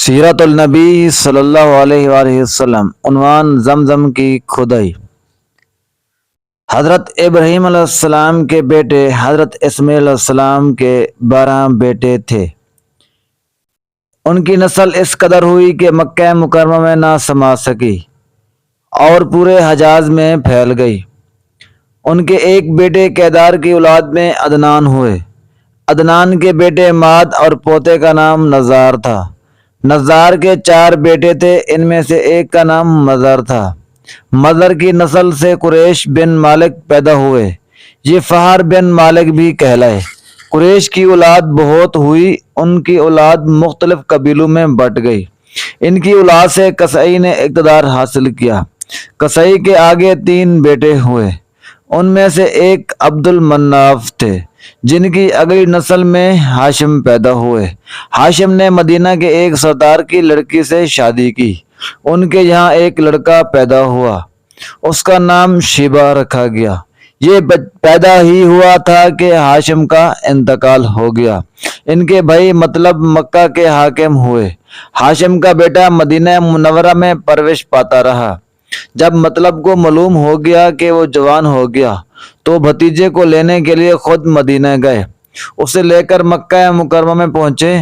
سیرت النبی صلی اللہ علیہ وآلہ وسلم۔ عنوان زمزم کی کھدائی۔ حضرت ابراہیم علیہ السلام کے بیٹے حضرت اسماعیل علیہ السلام کے 12 بیٹے تھے۔ ان کی نسل اس قدر ہوئی کہ مکہ مکرمہ میں نہ سما سکی اور پورے حجاز میں پھیل گئی۔ ان کے ایک بیٹے کیدار کی اولاد میں عدنان ہوئے۔ عدنان کے بیٹے ماد اور پوتے کا نام نزار تھا۔ نزار کے 4 بیٹے تھے، ان میں سے ایک کا نام مضر تھا۔ مضر کی نسل سے قریش بن مالک پیدا ہوئے، یہ فہر بن مالک بھی کہلائے۔ قریش کی اولاد بہت ہوئی، ان کی اولاد مختلف قبیلوں میں بٹ گئی۔ ان کی اولاد سے قصی نے اقتدار حاصل کیا۔ قصی کے آگے 3 بیٹے ہوئے، ان میں سے ایک عبد المناف تھے، جن کی اگلی نسل میں ہاشم پیدا ہوئے۔ ہاشم نے مدینہ کے ایک سردار کی لڑکی سے شادی کی، ان کے یہاں ایک لڑکا پیدا ہوا، اس کا نام شیبہ رکھا گیا۔ یہ پیدا ہی ہوا تھا کہ ہاشم کا انتقال ہو گیا۔ ان کے بھائی مطلب مکہ کے حاکم ہوئے۔ ہاشم کا بیٹا مدینہ منورہ میں پرورش پاتا رہا۔ جب مطلب کو معلوم ہو گیا کہ وہ جوان ہو گیا تو بھتیجے کو لینے کے لیے خود مدینہ گئے۔ اسے لے کر مکہ مکرمہ میں پہنچے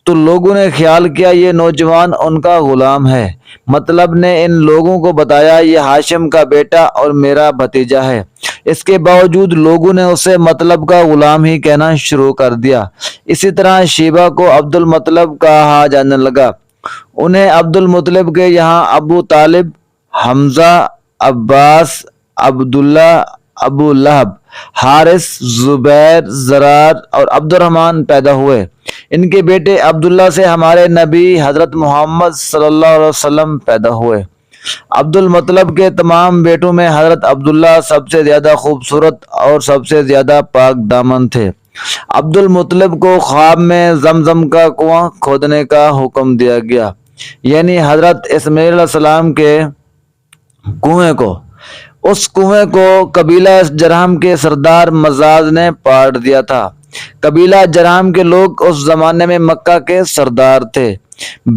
تو لوگوں نے خیال کیا یہ نوجوان ان کا غلام ہے۔ مطلب نے ان لوگوں کو بتایا یہ ہاشم کا بیٹا اور میرا بھتیجا ہے۔ اس کے باوجود لوگوں نے اسے مطلب کا غلام ہی کہنا شروع کر دیا۔ اسی طرح شیبہ کو عبد المطلب کہا جانے لگا۔ انہیں عبد المطلب کے یہاں ابو طالب، حمزہ، عباس، عبداللہ، ابو لہب، حارث، زبیر، زرار اور عبد الرحمن پیدا ہوئے۔ ان کے بیٹے عبداللہ سے ہمارے نبی حضرت محمد صلی اللہ علیہ وسلم پیدا ہوئے۔ عبد المطلب کے تمام بیٹوں میں حضرت عبداللہ سب سے زیادہ خوبصورت اور سب سے زیادہ پاک دامن تھے۔ عبد المطلب کو خواب میں زمزم کا کنواں کھودنے کا حکم دیا گیا، یعنی حضرت اسماعیل علیہ السلام کے کنویں کو۔ اس کنویں کو قبیلہ جرہم کے سردار مزاز نے پاٹ دیا تھا۔ قبیلہ جرہم کے لوگ اس زمانے میں مکہ کے سردار تھے،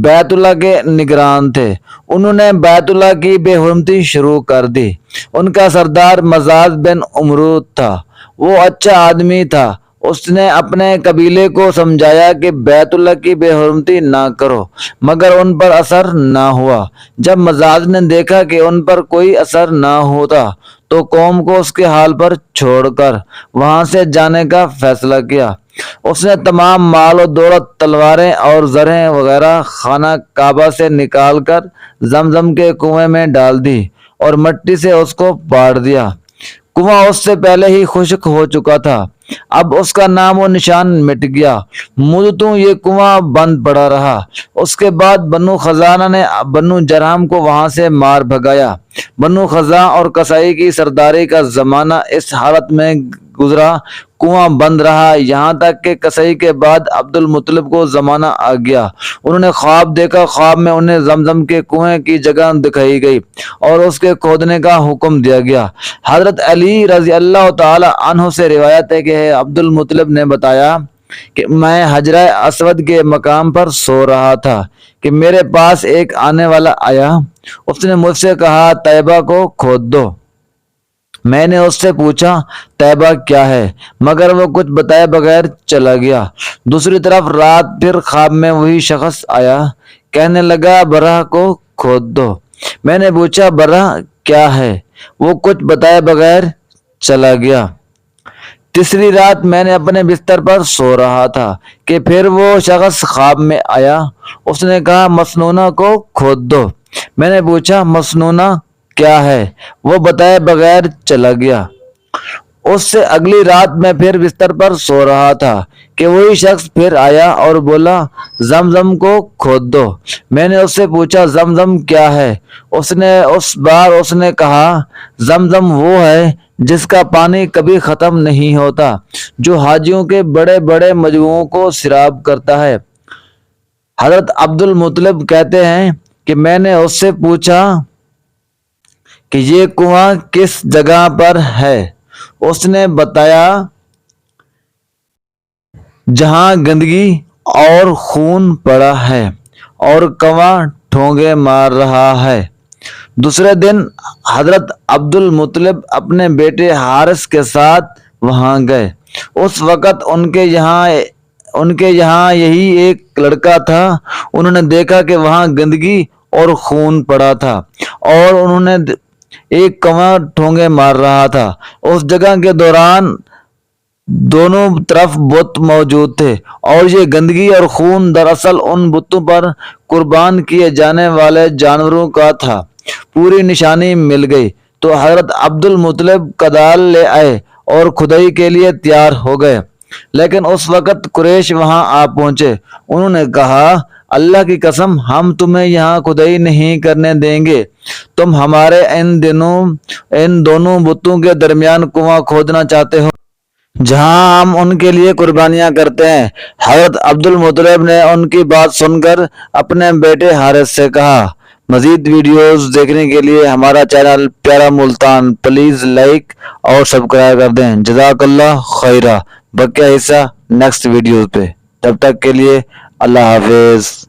بیت اللہ کے نگران تھے۔ انہوں نے بیت اللہ کی بے حرمتی شروع کر دی۔ ان کا سردار مزاز بن عمرود تھا، وہ اچھا آدمی تھا۔ اس نے اپنے قبیلے کو سمجھایا کہ بیت اللہ کی بے حرمتی نہ کرو، مگر ان پر اثر نہ ہوا۔ جب مزاج نے دیکھا کہ ان پر کوئی اثر نہ ہوتا تو قوم کو اس کے حال پر چھوڑ کر وہاں سے جانے کا فیصلہ کیا۔ اس نے تمام مال و دولت، تلواریں اور زریں وغیرہ خانہ کعبہ سے نکال کر زمزم کے کنویں میں ڈال دی اور مٹی سے اس کو پاٹ دیا۔ کنواں اس سے پہلے ہی خشک ہو چکا تھا، اب اس کا نام و نشان مٹ گیا۔ مدتوں یہ کنواں بند پڑا رہا۔ اس کے بعد بنو خزانہ نے بنو جرہم کو وہاں سے مار بھگایا۔ بنو خزاں اور قصی کی سرداری کا زمانہ اس حالت میں گزرا، کنواں بند رہا، یہاں تک کہ قصی کے بعد عبد المطلب کو زمانہ آ گیا۔ انہوں نے خواب دیکھا، خواب میں انہیں زمزم کے کنویں کی جگہ دکھائی گئی اور اس کے کھودنے کا حکم دیا گیا۔ حضرت علی رضی اللہ تعالی عنہ سے روایت ہے کہ عبد المطلب نے بتایا کہ میں حجرہ اسود کے مقام پر سو رہا تھا کہ میرے پاس ایک آنے والا آیا۔ اس نے مجھ سے کہا طیبہ کو کھود دو۔ میں نے اس سے پوچھا طیبہ کیا ہے، مگر وہ کچھ بتائے بغیر چلا گیا۔ دوسری طرف رات پھر خواب میں وہی شخص آیا، کہنے لگا برہ کو کھود دو۔ میں نے پوچھا برہ کیا ہے، وہ کچھ بتائے بغیر چلا گیا۔ تیسری رات میں نے اپنے بستر پر سو رہا تھا کہ پھر وہ شخص خواب میں آیا، اس نے کہا مسنونہ کو کھود دو۔ میں نے پوچھا مسنونہ کیا ہے، وہ بتائے بغیر چلا گیا۔ اس سے اگلی رات میں پھر بستر پر سو رہا تھا کہ وہی شخص پھر آیا اور بولا زمزم کو کھود دو۔ میں نے اس سے پوچھا زمزم کیا ہے، اس بار اس نے کہا زمزم وہ ہے جس کا پانی کبھی ختم نہیں ہوتا، جو حاجیوں کے بڑے بڑے مجموعوں کو سیراب کرتا ہے۔ حضرت عبد المطلب کہتے ہیں کہ میں نے اس سے پوچھا کہ یہ کنواں کس جگہ پر ہے، اس نے بتایا جہاں گندگی اور خون پڑا ہے اور کنواں ٹھونگے مار رہا ہے۔ دوسرے دن حضرت عبد المطلب اپنے بیٹے حارث کے ساتھ وہاں گئے۔ اس وقت ان کے یہاں یہی ایک لڑکا تھا۔ انہوں نے دیکھا کہ وہاں گندگی اور خون پڑا تھا اور انہوں نے ایک کنواں ٹھونگے مار رہا تھا۔ اس جگہ کے دونوں طرف بت موجود تھے اور یہ گندگی اور خون دراصل ان بتوں پر قربان کیے جانے والے جانوروں کا تھا۔ پوری نشانی مل گئی تو حضرت عبد المطلب کدال لے آئے اور کھدائی کے لیے تیار ہو گئے، لیکن اس وقت قریش وہاں آ پہنچے۔ انہوں نے کہا، اللہ کی قسم ہم تمہیں یہاں کھدائی نہیں کرنے دیں گے، تم ہمارے ان دونوں بتوں کے درمیان کنواں کھودنا چاہتے ہو جہاں ہم ان کے لیے قربانیاں کرتے ہیں۔ حضرت عبد المطلب نے ان کی بات سن کر اپنے بیٹے حارث سے کہا۔ مزید ویڈیوز دیکھنے کے لیے ہمارا چینل پیارا ملتان پلیز لائک اور سبسکرائب کر دیں۔ جزاک اللہ خیرہ۔ بقیہ حصہ نیکسٹ ویڈیوز پہ۔ تب تک کے لیے اللہ حافظ۔